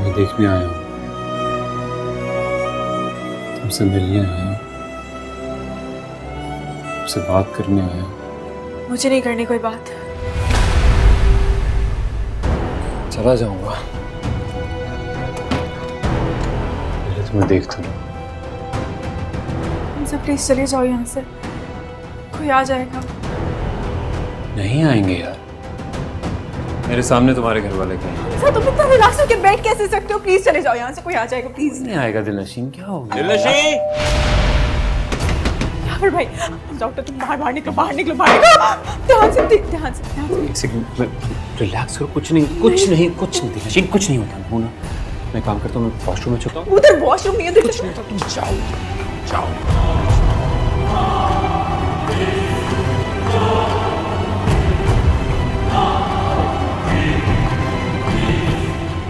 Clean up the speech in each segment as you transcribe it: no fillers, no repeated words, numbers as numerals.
तुम्हें देखने आया हूँ, तुमसे मिलने आया हूँ, तुमसे बात करने आया हूँ। मुझे नहीं करनी कोई बात। चला जाऊंगा, पहले तुम्हें देख तो लूं। सब प्लीज चले जाओ यहाँ से, कोई आ जाएगा। नहीं आएंगे यार, मेरे सामने तुम्हारे घर वाले कहीं। सर तुम इतना रिलैक्स होकर बैठ कैसे सकते हो? प्लीज चले जाओ यहाँ से, कोई आ जाएगा प्लीज। नहीं आएगा दिलनशीन, क्या हो गया? दिलनशीन! यार भाई डॉक्टर तुम बाहर निकलो, बाहर निकलो, बाहर निकलो। ध्यान से ध्यान से ध्यान से। एक सेकंड, रिलैक्स करो, कुछ नहीं दिलनशीन, कुछ नहीं होता। हूँ ना, मैं काम करता हूँ, मैं वॉशरूम में चलता हूँ। उधर वॉशरूम नहीं है, कुछ नहीं होता, तुम जाओ।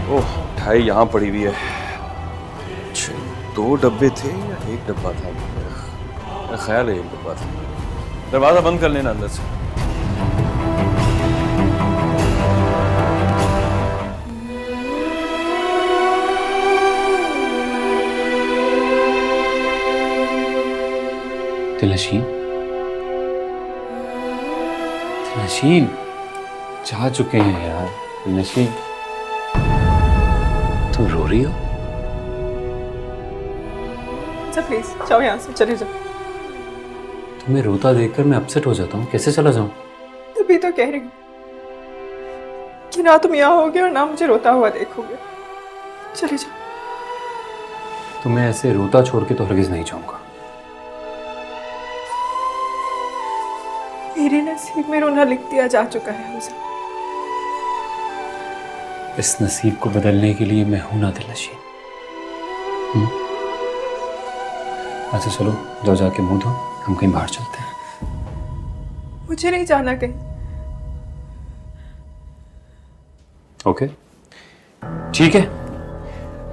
ओह, मिठाई यहाँ पड़ी हुई है। अच्छा, 2 डब्बे थे या 1 डब्बा था? मेरा ख्याल है 1 डब्बा था। दरवाजा बंद कर लेना अंदर से। दिलनशीन जा चुके हैं यार। दिलनशीन, तुम रो रही हो? सर प्लीज जाओ यहाँ से, चले जाओ। तुम्हें रोता देखकर मैं अपसेट हो जाता हूँ, कैसे चला जाऊँ? तभी तो कह रही हूँ कि ना तुम यहाँ होगे और ना मुझे रोता हुआ देखोगे। चले जाओ। तुम्हें ऐसे रोता छोड़ के तो हरगिज नहीं जाऊंगा। मेरे नसीब में रोना लिख दिया जा चुका है हमसे। इस नसीब को बदलने के लिए मैं हूं ना दिलनशीन। अच्छा चलो, जाओ जाके मुंह धो, हम कहीं बाहर चलते हैं। मुझे नहीं जाना कहीं। ओके ठीक है,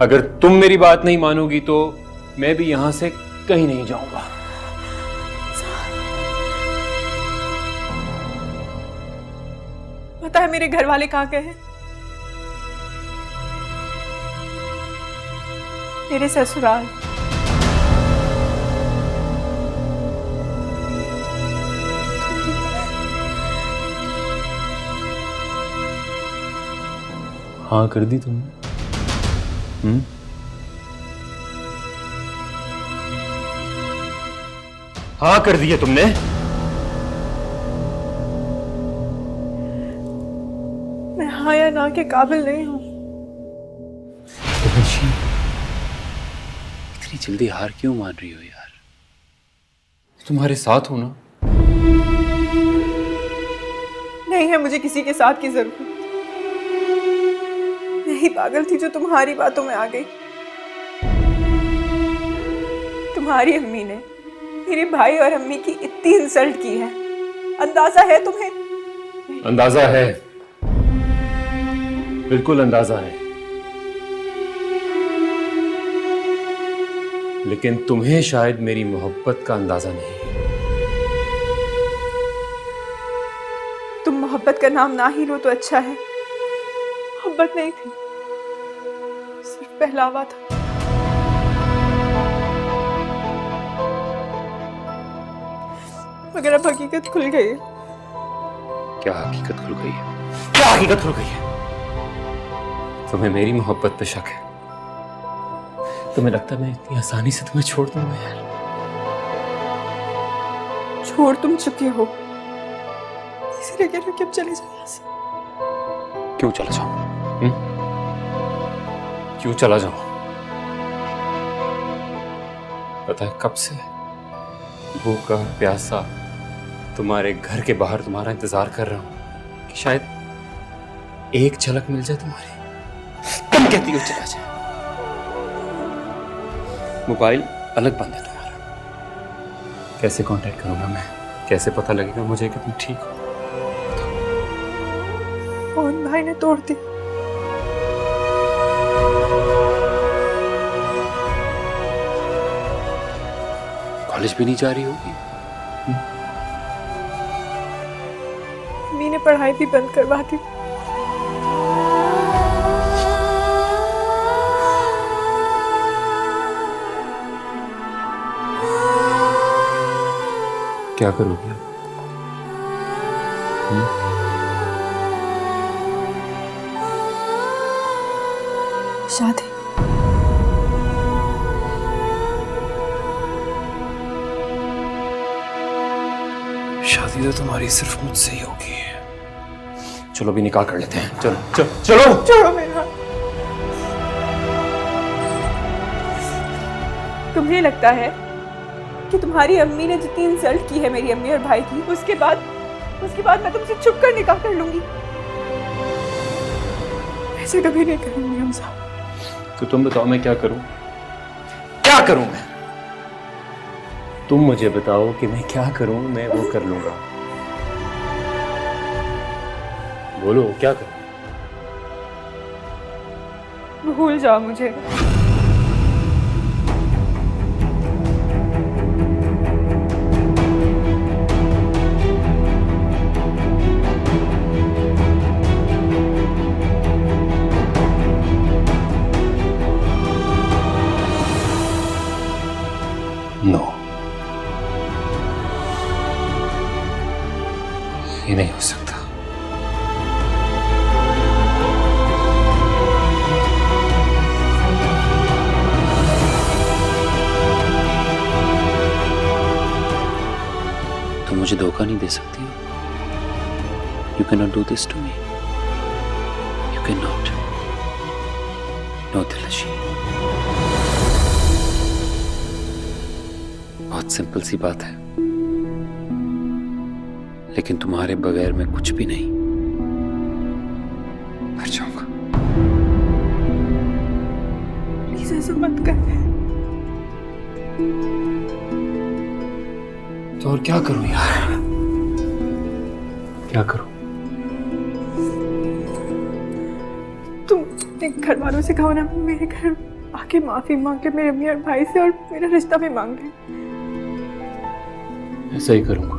अगर तुम मेरी बात नहीं मानोगी तो मैं भी यहां से कहीं नहीं जाऊंगा। पता है मेरे घर वाले कहाँ गए हैं? मेरे ससुराल। हाँ कर दी तुमने? हाँ कर दिया तुमने? मैं हाँ या ना के काबिल नहीं हूं। इतनी जल्दी हार क्यों मान रही हो यार? तुम्हारे साथ हो ना? नहीं है मुझे किसी के साथ की जरूरत। मैं ही पागल थी जो तुम्हारी बातों में आ गई। तुम्हारी अम्मी ने मेरे भाई और अम्मी की इतनी इंसल्ट की है, अंदाजा है तुम्हें? अंदाजा है, बिल्कुल अंदाजा है, लेकिन तुम्हें शायद मेरी मोहब्बत का अंदाजा नहीं है। तुम मोहब्बत का नाम ना ही लो तो अच्छा है। मोहब्बत नहीं थी, सिर्फ पहलावा था। मगर अब हकीकत खुल गई है। क्या हकीकत खुल गई है? क्या हकीकत खुल गई है? तुम्हें मेरी मोहब्बत पे शक है? तुम्हें लगता है मैं इतनी आसानी से तुम्हें छोड़ दूंगा यार? छोड़ तुम चुके हो, इसलिए कह रहे हो कि अब चले जाओ यहाँ से। क्यों चला जाऊं? क्यों चला जाऊं? पता है कब से भूखा प्यासा तुम्हारे घर के बाहर तुम्हारा इंतजार कर रहा हूं कि शायद एक झलक मिल जाए तुम्हारी। तुम कहती हो चला जाए। मोबाइल अलग बंद है तुम्हारा, कैसे कांटेक्ट करूंगा मैं? कैसे पता लगेगा मुझे कि तुम ठीक हो? फोन भाई ने तोड़ दी। कॉलेज भी नहीं जा रही होगी? मम्मी ने पढ़ाई भी बंद करवा दी। क्या करोगे आप? शादी। शादी तो तुम्हारी सिर्फ मुझसे ही होगी। चलो भी निकाह कर लेते हैं। चलो चलो चलो। छोड़ो मेरा हाथ। तुम्हें लगता है कि तुम्हारी अम्मी ने जितनी इंसल्ट की है मेरी अम्मी और भाई की, उसके बाद मैं तुमसे छुप कर निकाह कर लूंगी? ऐसे कभी नहीं करूंगी हमजा। तो तुम बताओ मैं क्या करूं? क्या करूं मैं? तुम मुझे बताओ कि मैं क्या करूं, मैं वो कर लूंगा। बोलो क्या करूं? भूल जाओ मुझे। नो, ये नहीं हो सकता। तुम मुझे धोखा नहीं दे सकती। You can not do this to me. You can not. No दिलशी। बहुत सिंपल सी बात है, लेकिन तुम्हारे बगैर मैं कुछ भी नहीं। मर जाऊंगा। प्लीज ऐसा मत कर। तो और क्या करूं यार? क्या करूं? तुम अपने घर वालों से कहो ना मेरे घर आके माफी मांग ले मेरे अम्मी और भाई से, और मेरा रिश्ता भी मांग ले। ऐसा ही करूंगा।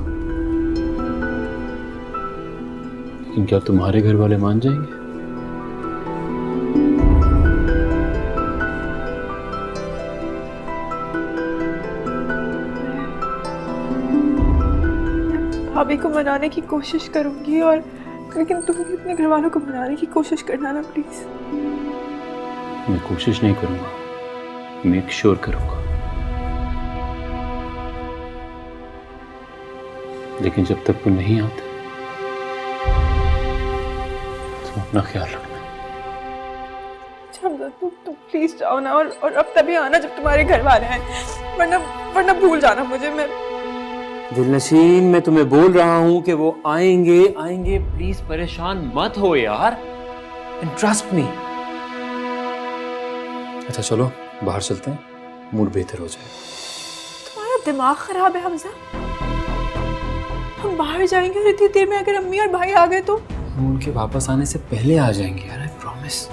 लेकिन क्या तुम्हारे घर वाले मान जाएंगे? भाभी को मनाने की कोशिश करूंगी, और लेकिन तुम भी अपने घर वालों को मनाने की कोशिश करना ना प्लीज। मैं कोशिश नहीं करूंगा, मेक श्योर करूंगा। लेकिन जब तक वो नहीं आते तुम अपना ख्याल रखना। तुम प्लीज जाओ ना, और अब तभी आना जब तुम्हारे घर वाले हैं, वरना भूल जाना मुझे। मैं दिलनशीन, मैं तुम्हें बोल रहा हूं कि वो आएंगे आएंगे। प्लीज परेशान मत हो यार, एंड ट्रस्ट मी। अच्छा चलो बाहर चलते हैं, मूड बेहतर हो जाए। तुम्हारा दिमाग खराब है हमजा। हम बाहर जाएंगे और इतनी देर में अगर अम्मी और भाई आ गए तो? हम उनके वापस आने से पहले आ जाएंगे यार, आई प्रॉमिस।